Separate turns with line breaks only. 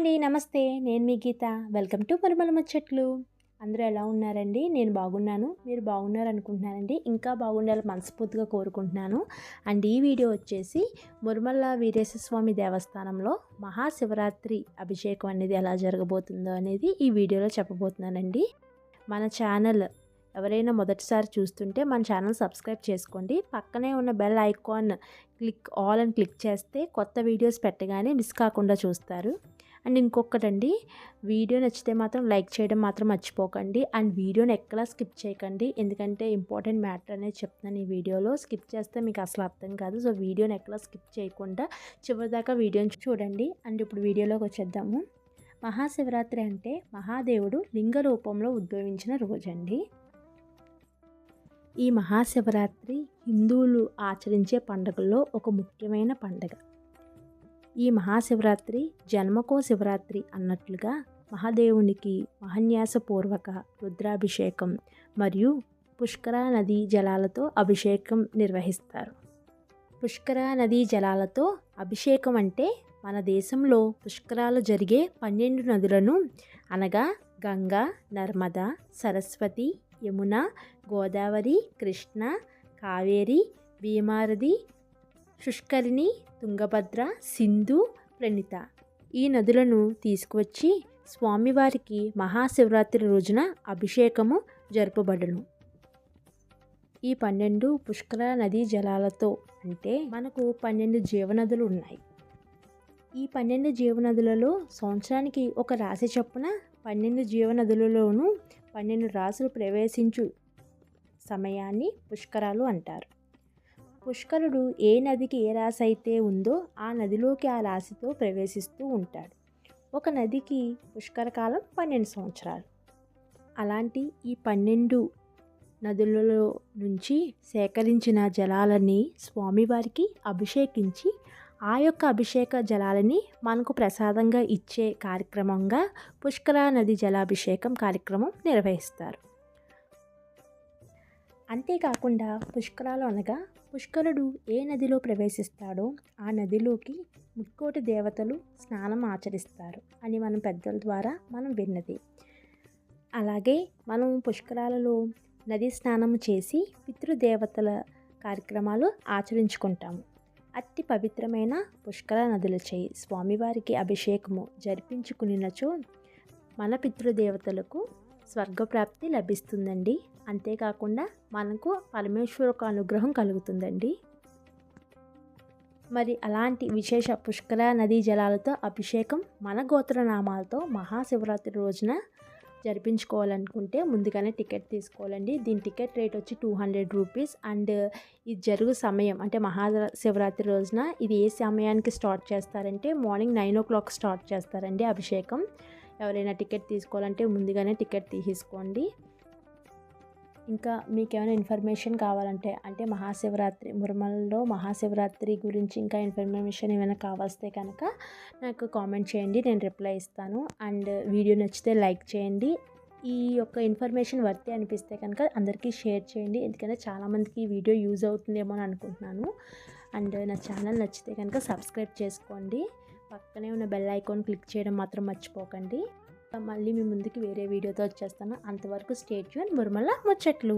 అండి. నమస్తే. నేను మీ గీత. వెల్కమ్ టు మరుమల ముచ్చట్లు. అందరూ ఎలా ఉన్నారండి? నేను బాగున్నాను. మీరు బాగున్నారనుకుంటున్నానండి. ఇంకా బాగుండాలని మనస్ఫూర్తిగా కోరుకుంటున్నాను. అండ్ ఈ వీడియో వచ్చేసి మురుమల్ల వీరేశ స్వామి దేవస్థానంలో మహాశివరాత్రి అభిషేకం అనేది ఎలా జరగబోతుందో అనేది ఈ వీడియోలో చెప్పబోతున్నానండి. మన ఛానల్ ఎవరైనా మొదటిసారి చూస్తుంటే మన ఛానల్ సబ్స్క్రైబ్ చేసుకోండి. పక్కనే ఉన్న బెల్ ఐకాన్ ఆల్ అని క్లిక్ చేస్తే కొత్త వీడియోస్ పెట్టగానే మిస్ కాకుండా చూస్తారు. అండ్ ఇంకొకటండి, వీడియో నచ్చితే మాత్రం లైక్ చేయడం మాత్రం మర్చిపోకండి. అండ్ వీడియోని ఎక్కడా స్కిప్ చేయకండి, ఎందుకంటే ఇంపార్టెంట్ మ్యాటర్ అనేది చెప్తున్నాను ఈ వీడియోలో. స్కిప్ చేస్తే మీకు అసలు అర్థం కాదు. సో వీడియోని ఎక్కడా స్కిప్ చేయకుండా చివరిదాకా వీడియోని చూడండి. అండ్ ఇప్పుడు వీడియోలోకి వచ్చేద్దాము. మహాశివరాత్రి అంటే మహాదేవుడు లింగ రూపంలో ఉద్భవించిన రోజండి. ఈ మహాశివరాత్రి హిందువులు ఆచరించే పండుగల్లో ఒక ముఖ్యమైన పండుగ. ఈ మహాశివరాత్రి జన్మకో శివరాత్రి అన్నట్లుగా మహాదేవునికి మహాన్యాసపూర్వక రుద్రాభిషేకం మరియు పుష్కర నదీ జలాలతో అభిషేకం నిర్వహిస్తారు. పుష్కర నదీ జలాలతో అభిషేకం అంటే మన దేశంలో పుష్కరాలు జరిగే 12 నదులను అనగా గంగా, నర్మదా, సరస్వతి, యమున, గోదావరి, కృష్ణ, కావేరి, భీమారది, పుష్కరిణి, తుంగభద్ర, సింధు, ప్రణిత ఈ నదులను తీసుకువచ్చి స్వామివారికి మహాశివరాత్రి రోజున అభిషేకము జరుపబడును. ఈ 12 పుష్కర నదీ జలాలతో అంటే మనకు 12 జీవనదులు ఉన్నాయి. ఈ 12 జీవనదులలో సంవత్సరానికి ఒక రాశి చొప్పున 12 జీవనదులలోనూ 12 రాశులు ప్రవేశించు సమయాన్ని పుష్కరాలు అంటారు. పుష్కరుడు ఏ నదికి ఏ రాశి అయితే ఉందో ఆ నదిలోకి ఆ రాశితో ప్రవేశిస్తూ ఉంటాడు. ఒక నదికి పుష్కర కాలం 12 సంవత్సరాలు. అలాంటి ఈ 12 నదులలో నుంచి సేకరించిన జలాలని స్వామివారికి అభిషేకించి ఆ యొక్క అభిషేక జలాలని మనకు ప్రసాదంగా ఇచ్చే కార్యక్రమంగా పుష్కర నది జలాభిషేకం కార్యక్రమం నిర్వహిస్తారు. అంతేకాకుండా పుష్కరాలు అనగా పుష్కరుడు ఏ నదిలో ప్రవేశిస్తాడో ఆ నదిలోకి ముక్కోటి దేవతలు స్నానం ఆచరిస్తారు అని మనం పెద్దల ద్వారా మనం విన్నది. అలాగే మనం పుష్కరాలలో నది స్నానం చేసి పితృదేవతల కార్యక్రమాలు ఆచరించుకుంటాము. అట్టి పవిత్రమైన పుష్కర నదులచే స్వామివారికి అభిషేకము జరిపించుకునినచో మన పితృదేవతలకు స్వర్గప్రాప్తి లభిస్తుందండి. అంతేకాకుండా మనకు పరమేశ్వర యొక్క అనుగ్రహం కలుగుతుందండి. మరి అలాంటి విశేష పుష్కర నదీ జలాలతో అభిషేకం మన గోత్రనామాలతో మహాశివరాత్రి రోజున జరిపించుకోవాలనుకుంటే ముందుగానే టికెట్ తీసుకోవాలండి. దీని టికెట్ రేట్ వచ్చి 200 రూపీస్. అండ్ ఇది జరుగు సమయం అంటే మహాశివరాత్రి రోజున ఇది ఏ సమయానికి స్టార్ట్ చేస్తారంటే మార్నింగ్ 9 o'clock స్టార్ట్ చేస్తారండి అభిషేకం. ఎవరైనా టికెట్ తీసుకోవాలంటే ముందుగానే టికెట్ తీసుకోండి. ఇంకా మీకు ఏమైనా ఇన్ఫర్మేషన్ కావాలంటే అంటే మురుమలలో మహాశివరాత్రి గురించి ఇంకా ఇన్ఫర్మేషన్ ఏమైనా కావాల్స్తే కనుక నాకు కామెంట్ చేయండి, నేను రిప్లై ఇస్తాను. అండ్ వీడియో నచ్చితే లైక్ చేయండి. ఈ యొక్క ఇన్ఫర్మేషన్ వర్తే అనిపిస్తే కనుక అందరికీ షేర్ చేయండి, ఎందుకంటే చాలామందికి ఈ వీడియో యూజ్ అవుతుందేమో అని అనుకుంటున్నాను. అండ్ నా ఛానల్ నచ్చితే కనుక సబ్స్క్రైబ్ చేసుకోండి. పక్కనే ఉన్న బెల్ ఐకాన్ క్లిక్ చేయడం మాత్రం మర్చిపోకండి. మళ్ళీ మీ ముందుకి వేరే వీడియోతో వచ్చేస్తాను. అంతవరకు స్టే ట్యూన్ మురుమల ముచ్చట్లు.